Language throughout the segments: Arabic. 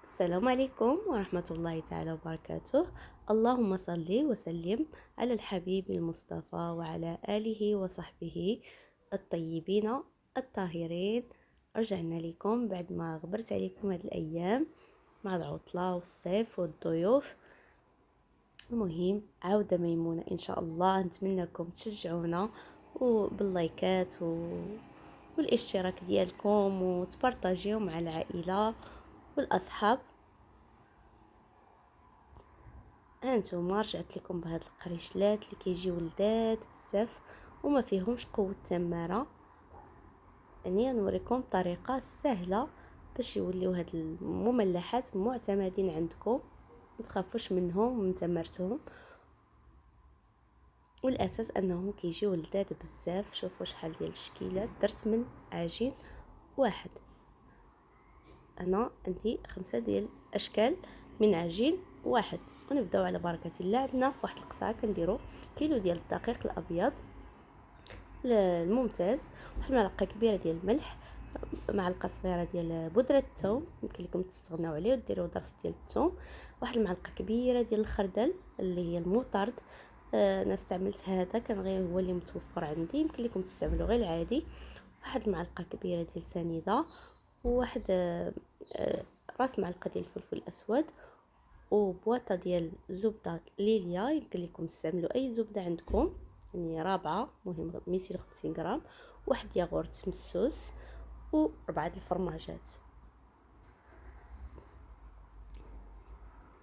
السلام عليكم ورحمة الله تعالى وبركاته. اللهم صل وسلم على الحبيب المصطفى وعلى آله وصحبه الطيبين الطاهرين. رجعنا لكم بعد ما غبرت عليكم هذه الأيام مع العطلة والصيف والضيوف. المهم عودة ميمونة إن شاء الله. نتمنىكم تشجعونا وباللايكات والاشتراك ديالكم وتبارطاجيو مع العائلة والأصحاب. هانتوما رجعت لكم بهاد القريشلات اللي كيجيو لذاذ بزاف وما فيهمش قوه تماره. يعني نوريكم طريقه سهله باش يوليو هاد المملحات معتمدين عندكم، ما تخافوش منهم ومن تمرتهم، والاساس انهم كيجيو لذاذ بزاف. شوفوا شحال ديال الشكيلات درت من عجين واحد. انا عندي 5 ديال اشكال من عجين واحد. ونبداو على بركه الله. عندنا في واحد القصعه كنديروا كيلو ديال الدقيق الابيض الممتاز، واحد المعلقه كبيره ديال الملح، معلقه صغيره ديال بودره الثوم، يمكن لكم تستغناو عليه وديروا ضرس ديال الثوم، واحد المعلقه كبيره ديال الخردل اللي هي المطرد. انا استعملت هذا كان غير هو اللي متوفر عندي، يمكن لكم تستعملوا غير العادي. واحد المعلقه كبيره ديال سنيده، وواحد راس معلقه ديال الفلفل الاسود، وبواطه ديال زبده ليليا، يمكن لكم تستعملوا اي زبده عندكم، يعني رابعه مهم 250 غرام، واحد ياغورت مسوس، وربعه الفرماجات.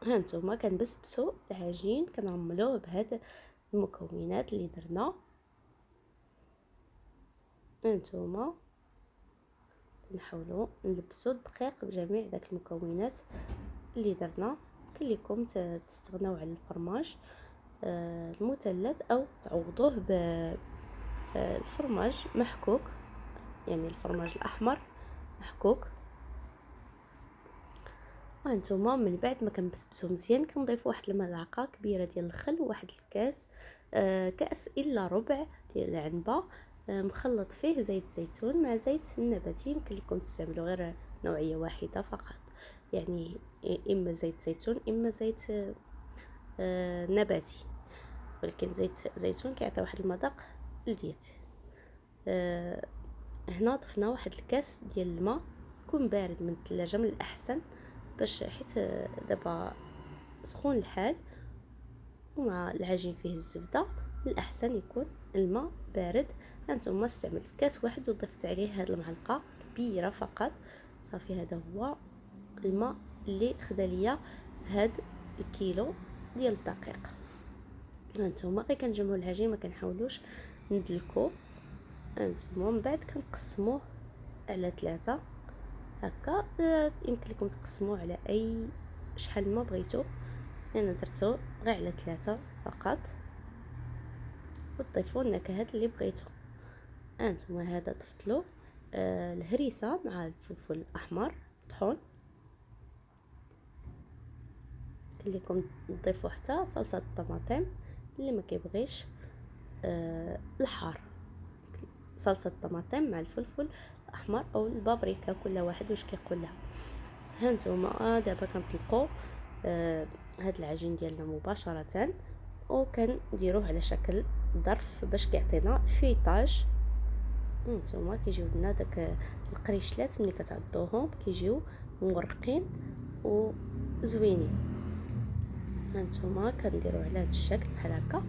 هانتوما كنبسبسوا العجين، كنعملوه بهاد المكونات اللي درنا. هانتوما كنحاولوا نلبسوا الدقيق بجميع داك المكونات اللي درنا. يمكن لكم تستغناو على الفرماج المثلث او تعوضوه بالفرماج محكوك، يعني الفرماج الاحمر محكوك. وهانتوما من بعد ما كنبسبسو مزيان كنضيف واحد الملعقه كبيره ديال الخل، وواحد الكاس كاس الا ربع ديال العنبه مخلط فيه زيت زيتون مع زيت النباتي. يمكن لكم تستعملوا غير نوعيه واحده فقط، يعني اما زيت زيتون اما زيت نباتي، ولكن زيت زيتون كيعطي واحد المذاق لذيذ. هنا ضفنا واحد الكاس ديال الماء يكون بارد من الثلاجه من الاحسن، باش حيت دابا سخون الحال ومع العجين فيه الزبده، من الاحسن يكون الماء بارد. هانتوما استعملت كاس واحد وضفت عليه هاد المعلقه كبيره فقط. صافي هذا هو الماء اللي خدا ليا هاد الكيلو ديال الدقيق. هانتوما غير كنجمعوا العجين، ما كنحاولوش ندلكو. هانتوما من بعد كنقسموه على 3 هكا. يمكن لكم تقسموه على اي شحال ما بغيتو، انا درتو غير على 3 فقط، وتضيفوا النكهات اللي بغيتو. هانتوما هذا ضفت له الهريسه مع الفلفل الاحمر طحون. لكم تضيفوا حتى صلصه الطماطم اللي ما كيبغيش الحار، صلصه الطماطم مع الفلفل الاحمر او البابريكا، كل واحد واش كيقول لها. هانتوما دابا كنطلقوا هاد العجين ديالنا مباشره، وكنديروه على شكل ظرف باش كيعطينا فيطاج. هانتوما كيجيو لنا داك القريشلات ملي كتعضوهم كيجيو مورقين وزوينين. هانتوما كنديروه على هاد الشكل بحال هكا،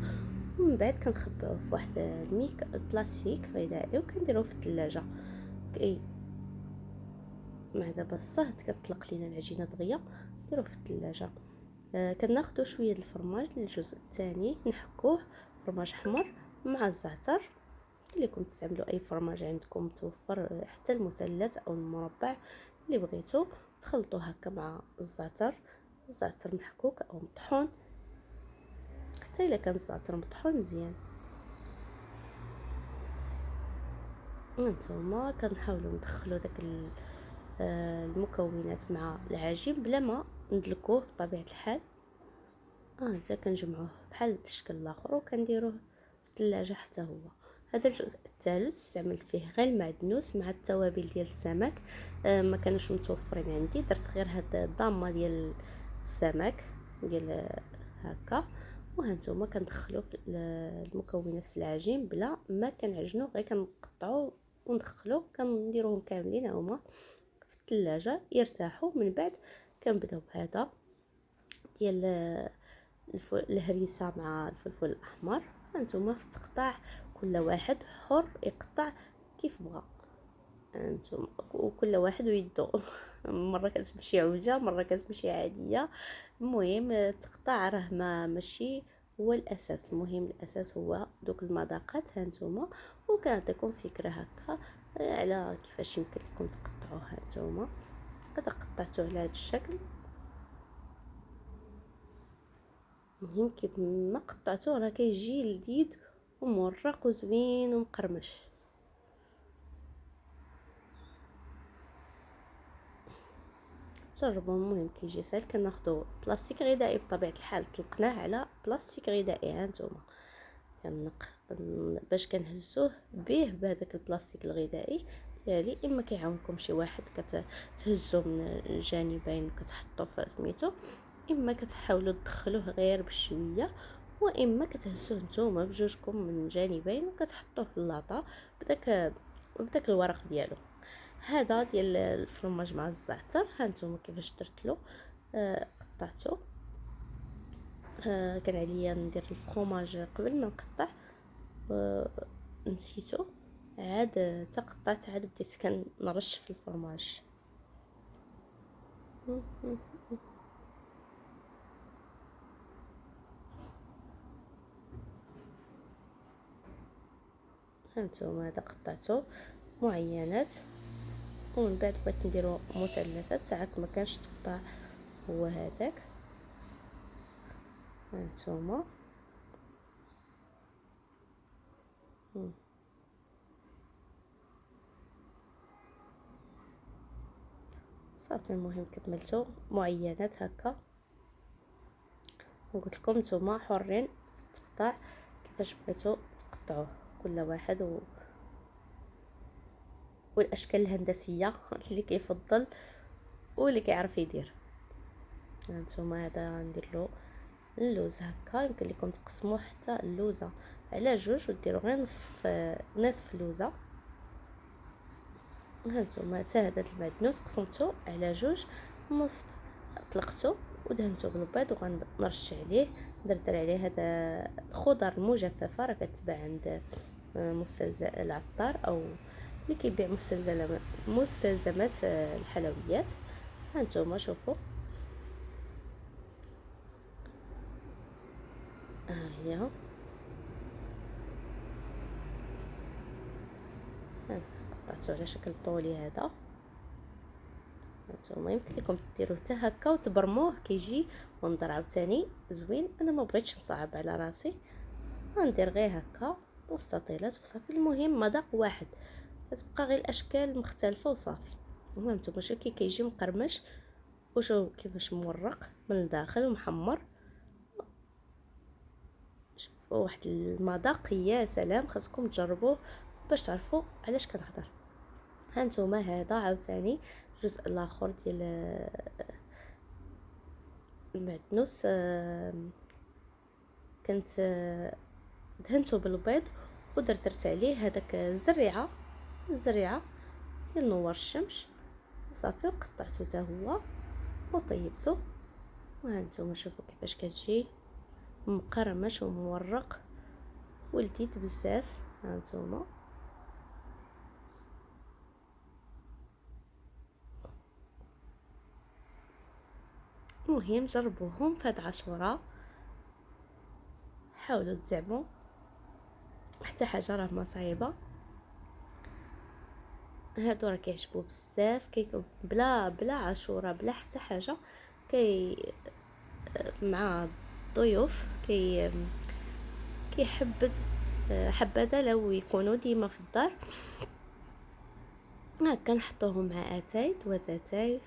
ومن بعد كنخبيوه في واحد الميك بلاستيك غذائي وكنديروه في الثلاجه. مع دابا الصهد كتطلق لينا العجينه دغيا، نديروه في الثلاجه. كناخذوا شويه الفرماج للجزء الثاني نحكوه فرماج احمر مع الزعتر. لكم تستعملوا اي فرماج عندكم متوفر، حتى المثلث او المربع اللي بغيتو، تخلطوه هكا مع الزعتر محكوك او مطحون، حتى الا كان الزعتر مطحون مزيان. هانتوما كنحاولوا ندخلوا داك المكونات مع العجين بلا ما ندلكوه بطبيعه الحال. حتى كنجمعوه بحال الشكل الاخر وكنديروه في الثلاجه حتى هو. هذا الجزء الثالث استعملت فيه غير المعدنوس مع التوابل ديال السمك. ما كانوش متوفرين عندي، درت غير هاد الضامه ديال السمك ديال هكا. وهانتوما كندخلو في المكونات في العجين بلا ما كنعجنو، غير كنقطعو وندخلو، كنديروهم كاملين هما في الثلاجه يرتاحوا. من بعد كنبداو بهذا ديال الهريسه مع الفلفل الاحمر. هانتوما في التقطاع كل واحد حر يقطع كيف بغى، انتم وكل واحد ويدو مره كتمشي عوجه، مره كتمشي عاديه. المهم التقطاع راه ماشي هو الاساس، المهم الاساس هو دوك المذاقات. هانتوما وكنعطيكم فكره هكا على كيفاش يمكن لكم تقطعوها. هانتوما هذا قطعته على هذا الشكل. المهم كيف ما قطعته راه كيجي لذيذ ومورق وزوين ومقرمش. جربوا، المهم كيجي سهل. كناخذوا بلاستيك غذائي بطبيعه الحال، طلقناه على بلاستيك غذائي. هانتوما كنق باش كنهزوه به بهذاك البلاستيك الغذائي ديالي. اما كيعاونكم شي واحد كتهزو من الجانبين وكتحطوه في سميتو، اما كتحاولوا تدخلوه غير بشويه، واما كتهزوه نتوما بجوجكم من الجانبين وكتحطوه في اللاطه بداك الورق ديالو. هذا ديال الفرماج مع الزعتر. هانتوما كيفاش درتلو. قطعته. كان عليا ندير الفرماج قبل ما نقطع، نسيتو عاد تقطعت، عاد بديت كنرش في الفرماج. هانتوما هذا قطعته معينات، ومن بعد بغيت نديرو مثلثات. ساعات ما كانش تقطع هو هذاك. هانتوما صافي. المهم كملتو معينات هكا، وقلت لكم نتوما حرين في التقطاع كيفاش بغيتو تقطعوه كل واحد والاشكال الهندسيه اللي كيفضل واللي كيعرف يدير. هانتوما هذا ندير له اللوز هكا. يمكن لكم تقسموه حتى اللوزه على جوج وديروا غير نصف لوزه. هانتوما حتى هذا المعدنوس قسمته على جوج، نصف طلقته ودهنته بالبيض وغنرش عليه ندردر عليه هذا الخضر المجففه. راه كتباع عند مستلزم العطار او اللي كيبيع مستلزمات الحلويات. هانتوما شوفوا، هي قطعته على شكل طولي هذا. هانتوما يمكن لكم ديروه حتى هكا وتبرموه كيجي منظر عاوتاني زوين. انا ما بغيتش نصعب على راسي، غندير غير هكا مستطيلات وصافي. المهم مذاق واحد، كتبقى غير الاشكال مختلفه وصافي. المهم نتوما شوفوا كي كيجي مقرمش وشوفوا كيفاش مورق من الداخل ومحمر. شوفوا واحد المذاق يا سلام، خاصكم تجربوه باش تعرفوا علاش كنهضر. هانتوما هذا عاوتاني الجزء الاخر ديال المعدنوس. كنت دهنته بالبيض ودرت عليه هذاك الزريعه ديال نوار الشمس صافي، وقطعته حتى هو وطيبته. وهانتوما شوفوا كيفاش كتجي مقرمش ومورق ولذيذ بزاف. هانتوما المهم جربوهم في هاد عاشوراء، حاولوا تزعموا حتى حاجه راه ما صعيبه. هادو راه كيعجبوا بزاف، بلا عاشوراء بلا حتى حاجه مع الضيوف كيحبذ حبذا لو يكونوا ديما في الدار هكا. نحطوهم مع اتاي وزاتاي